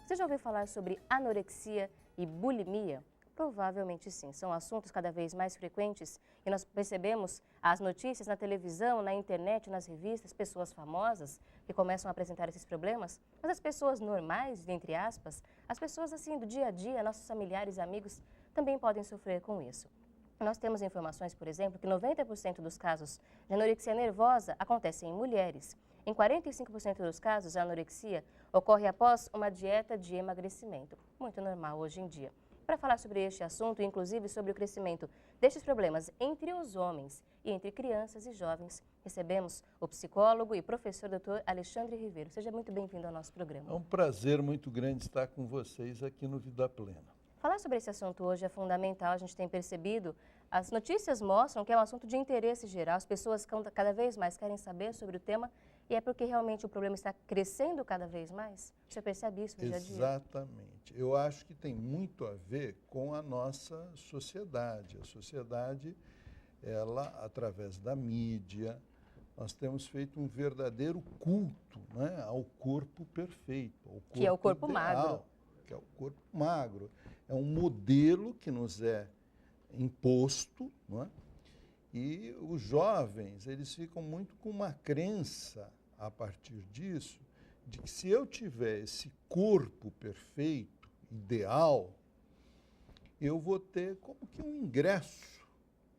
Você já ouviu falar sobre anorexia e bulimia? Provavelmente sim, são assuntos cada vez mais frequentes e nós percebemos as notícias na televisão, na internet, nas revistas, pessoas famosas que começam a apresentar esses problemas, mas as pessoas normais, entre aspas, as pessoas assim do dia a dia, nossos familiares e amigos, também podem sofrer com isso. Nós temos informações, por exemplo, que 90% dos casos de anorexia nervosa acontecem em mulheres. Em 45% dos casos, a anorexia ocorre após uma dieta de emagrecimento, muito normal hoje em dia. Para falar sobre este assunto, inclusive sobre o crescimento destes problemas entre os homens e entre crianças e jovens, recebemos o psicólogo e professor Dr. Alexandre Ribeiro. Seja muito bem-vindo ao nosso programa. É um prazer muito grande estar com vocês aqui no Vida Plena. Falar sobre esse assunto hoje é fundamental, a gente tem percebido, as notícias mostram que é um assunto de interesse geral, as pessoas cada vez mais querem saber sobre o tema e é porque realmente o problema está crescendo cada vez mais? Você percebe isso no dia a dia? Exatamente. Eu acho que tem muito a ver com a nossa sociedade. A sociedade, ela, através da mídia, nós temos feito um verdadeiro culto, né, ao corpo perfeito, ao corpo que é o corpo ideal, magro. que é o corpo magro. É um modelo que nos é imposto, não é? E os jovens, eles ficam muito com uma crença, a partir disso, de que se eu tiver esse corpo perfeito, ideal, eu vou ter como que um ingresso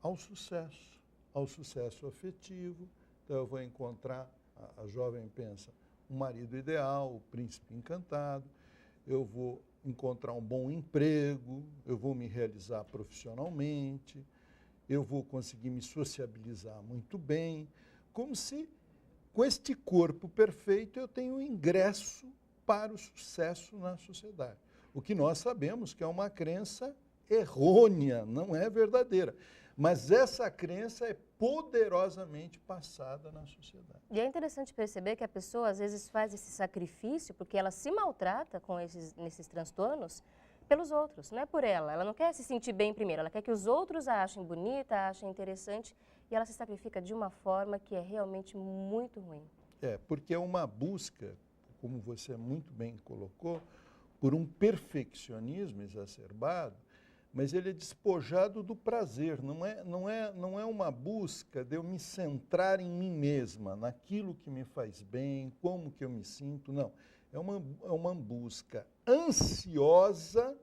ao sucesso afetivo. Então eu vou encontrar, a jovem pensa, um marido ideal, o príncipe encantado, eu vou encontrar um bom emprego, eu vou me realizar profissionalmente, eu vou conseguir me sociabilizar muito bem, como se com este corpo perfeito eu tenho ingresso para o sucesso na sociedade. O que nós sabemos que é uma crença errônea, não é verdadeira. Mas essa crença é poderosamente passada na sociedade. E é interessante perceber que a pessoa às vezes faz esse sacrifício porque ela se maltrata com nesses transtornos pelos outros, não é por ela. Ela não quer se sentir bem primeiro, ela quer que os outros a achem bonita, a achem interessante e ela se sacrifica de uma forma que é realmente muito ruim. É, porque é uma busca, como você muito bem colocou, por um perfeccionismo exacerbado, mas ele é despojado do prazer, não é uma busca de eu me centrar em mim mesma, naquilo que me faz bem, como que eu me sinto, não. É uma busca ansiosa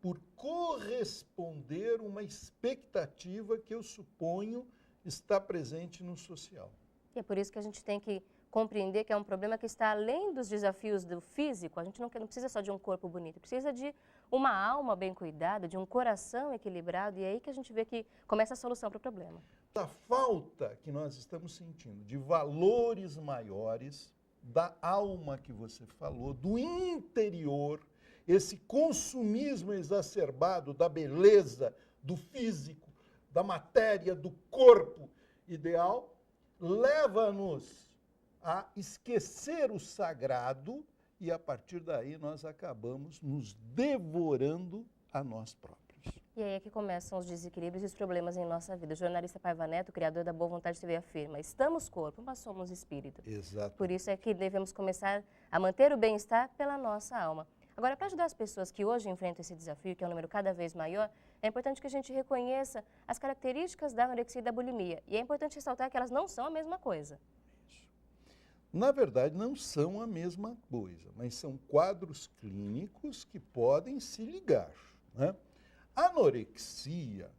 por corresponder uma expectativa que eu suponho está presente no social. E é por isso que a gente tem que compreender que é um problema que está além dos desafios do físico. A gente não precisa só de um corpo bonito, precisa de uma alma bem cuidada, de um coração equilibrado, e é aí que a gente vê que começa a solução para o problema. A falta que nós estamos sentindo de valores maiores, da alma que você falou, do interior, esse consumismo exacerbado da beleza, do físico, da matéria, do corpo ideal, leva-nos a esquecer o sagrado e, a partir daí, nós acabamos nos devorando a nós próprios. E aí é que começam os desequilíbrios e os problemas em nossa vida. O jornalista Paiva Neto, criador da Boa Vontade TV, afirma: estamos corpo, mas somos espírito. Exato. Por isso é que devemos começar a manter o bem-estar pela nossa alma. Agora, para ajudar as pessoas que hoje enfrentam esse desafio, que é um número cada vez maior, é importante que a gente reconheça as características da anorexia e da bulimia. E é importante ressaltar que elas não são a mesma coisa. Na verdade, não são a mesma coisa, mas são quadros clínicos que podem se ligar, né? Anorexia,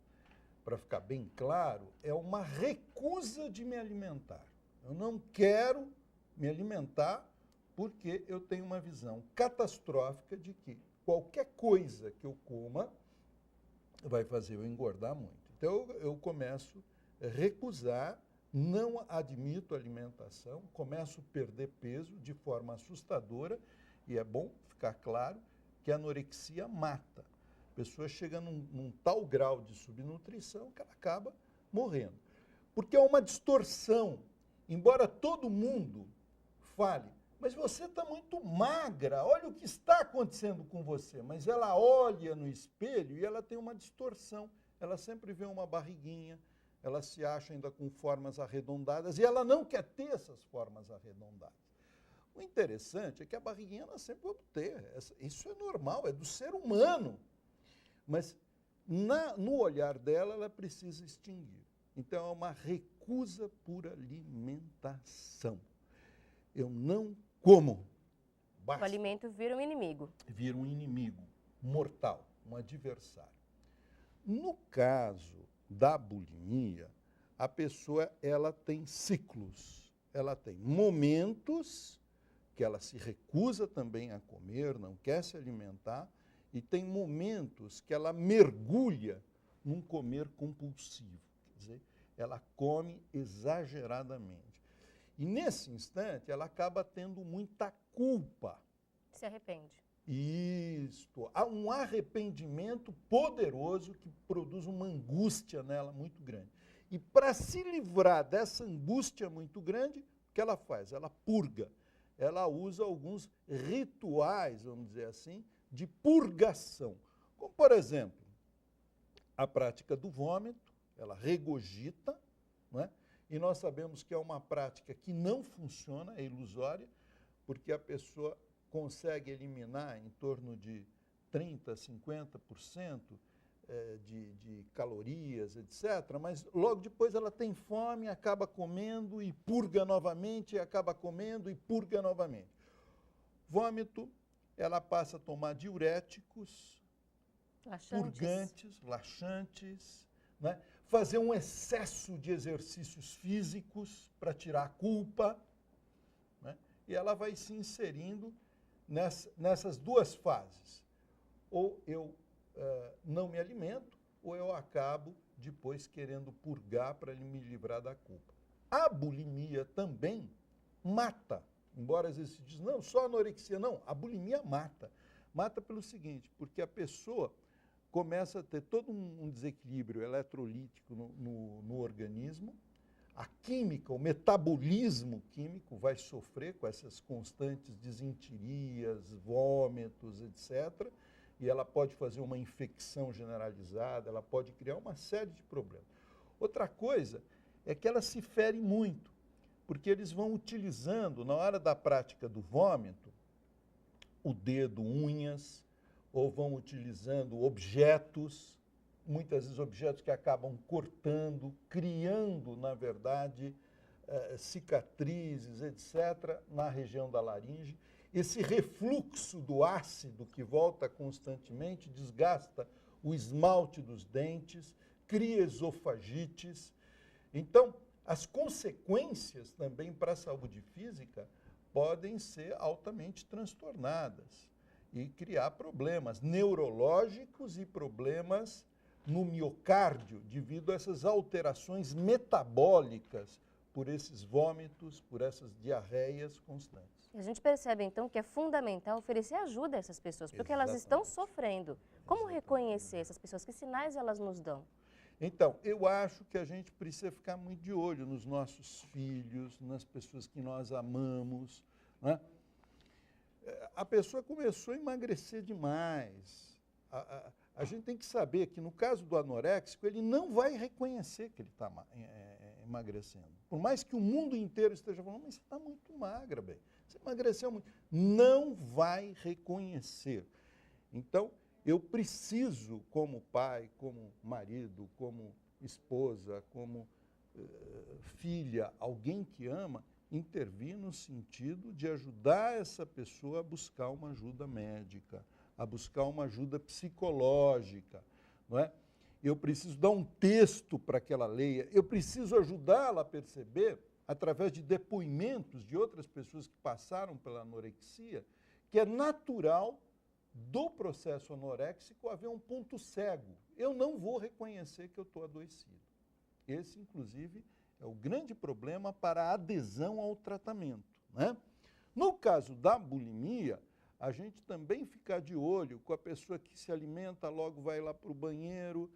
para ficar bem claro, é uma recusa de me alimentar. Eu não quero me alimentar porque eu tenho uma visão catastrófica de que qualquer coisa que eu coma vai fazer eu engordar muito. Então, eu começo a recusar, não admito alimentação, começo a perder peso de forma assustadora, e é bom ficar claro que a anorexia mata. A pessoa chega num tal grau de subnutrição que ela acaba morrendo. Porque é uma distorção. Embora todo mundo fale, mas você está muito magra, olha o que está acontecendo com você. Mas ela olha no espelho e ela tem uma distorção. Ela sempre vê uma barriguinha, ela se acha ainda com formas arredondadas e ela não quer ter essas formas arredondadas. O interessante é que a barriguinha nós sempre vamos ter. Isso é normal, é do ser humano. Mas no olhar dela, ela precisa extinguir. Então, é uma recusa por alimentação. Eu não como. Basta. O alimento vira um inimigo. Vira um inimigo mortal, um adversário. No caso da bulimia, a pessoa ela tem ciclos. Ela tem momentos que ela se recusa também a comer, não quer se alimentar, e tem momentos que ela mergulha num comer compulsivo. Quer dizer, ela come exageradamente. E nesse instante, ela acaba tendo muita culpa. Se arrepende. Isto. Há um arrependimento poderoso que produz uma angústia nela muito grande. E para se livrar dessa angústia muito grande, o que ela faz? Ela purga. Ela usa alguns rituais, vamos dizer assim, de purgação. Como, por exemplo, a prática do vômito, ela regurgita, não é? E nós sabemos que é uma prática que não funciona, é ilusória, porque a pessoa consegue eliminar em torno de 30%, 50% de calorias, etc., mas logo depois ela tem fome, acaba comendo e purga novamente, acaba comendo e purga novamente. Vômito, ela passa a tomar diuréticos, purgantes, laxantes, né? Fazer um excesso de exercícios físicos para tirar a culpa, né? E ela vai se inserindo nessas duas fases. Ou eu não me alimento, ou eu acabo depois querendo purgar para me livrar da culpa. A bulimia também mata, embora às vezes se diz, não, só anorexia, não, a bulimia mata. Mata pelo seguinte, porque a pessoa começa a ter todo um desequilíbrio eletrolítico no organismo, a química, o metabolismo químico vai sofrer com essas constantes desentirias, vômitos, etc., e ela pode fazer uma infecção generalizada, ela pode criar uma série de problemas. Outra coisa é que ela se fere muito, porque eles vão utilizando, na hora da prática do vômito, o dedo, unhas, ou vão utilizando objetos, muitas vezes objetos que acabam cortando, criando, na verdade, cicatrizes, etc., na região da laringe. Esse refluxo do ácido que volta constantemente desgasta o esmalte dos dentes, cria esofagites. Então, as consequências também para a saúde física podem ser altamente transtornadas e criar problemas neurológicos e problemas no miocárdio devido a essas alterações metabólicas por esses vômitos, por essas diarreias constantes. A gente percebe, então, que é fundamental oferecer ajuda a essas pessoas, porque elas estão sofrendo. Como reconhecer essas pessoas? Que sinais elas nos dão? Então, eu acho que a gente precisa ficar muito de olho nos nossos filhos, nas pessoas que nós amamos, né? A pessoa começou a emagrecer demais. A gente tem que saber que, no caso do anoréxico, ele não vai reconhecer que ele está emagrecendo. Por mais que o mundo inteiro esteja falando, mas você está muito magra, bem. Você emagreceu muito. Não vai reconhecer. Então, eu preciso, como pai, como marido, como esposa, como filha, alguém que ama, intervir no sentido de ajudar essa pessoa a buscar uma ajuda médica, a buscar uma ajuda psicológica, não é? Eu preciso dar um texto para que ela leia, eu preciso ajudá-la a perceber, através de depoimentos de outras pessoas que passaram pela anorexia, que é natural do processo anoréxico haver um ponto cego. Eu não vou reconhecer que eu estou adoecido. Esse, inclusive, é o grande problema para a adesão ao tratamento, né? No caso da bulimia, a gente também fica de olho com a pessoa que se alimenta, logo vai lá para o banheiro,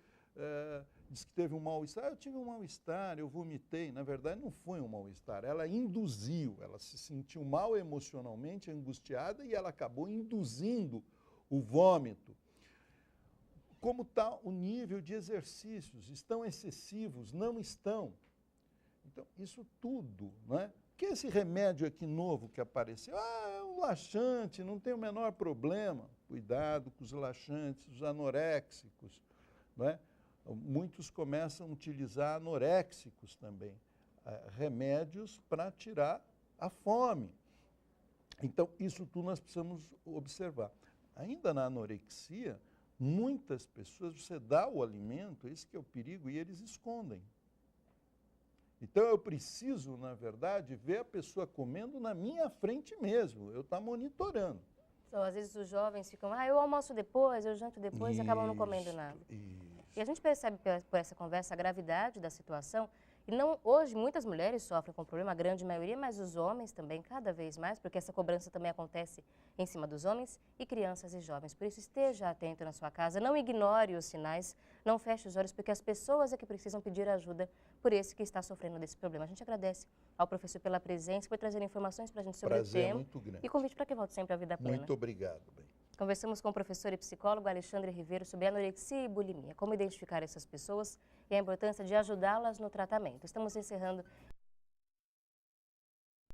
diz que teve um mal-estar. Eu tive um mal-estar, eu vomitei. Na verdade, não foi um mal-estar, ela induziu, ela se sentiu mal emocionalmente, angustiada, e ela acabou induzindo o vômito. Como está o nível de exercícios? Estão excessivos? Não estão. Então, isso tudo, né, que esse remédio aqui novo que apareceu? Ah, é um laxante, não tem o menor problema. Cuidado com os laxantes, os anoréxicos, não é? Muitos começam a utilizar anoréxicos também, remédios para tirar a fome. Então, isso tudo nós precisamos observar. Ainda na anorexia, muitas pessoas, você dá o alimento, esse que é o perigo, e eles escondem. Então, eu preciso, na verdade, ver a pessoa comendo na minha frente mesmo, eu estou monitorando. Então, às vezes os jovens ficam, eu almoço depois, eu janto depois e acabam não comendo nada. E a gente percebe por essa conversa a gravidade da situação. E não, hoje muitas mulheres sofrem com o problema, a grande maioria, mas os homens também cada vez mais, porque essa cobrança também acontece em cima dos homens e crianças e jovens. Por isso, esteja atento na sua casa, não ignore os sinais, não feche os olhos, porque as pessoas é que precisam pedir ajuda por esse que está sofrendo desse problema. A gente agradece ao professor pela presença, por trazer informações para a gente sobre o tema. Muito grande. E convite para que volte sempre à Vida Plena. Muito obrigado. Bem. Conversamos com o professor e psicólogo Alexandre Ribeiro sobre anorexia e bulimia, como identificar essas pessoas e a importância de ajudá-las no tratamento. Estamos encerrando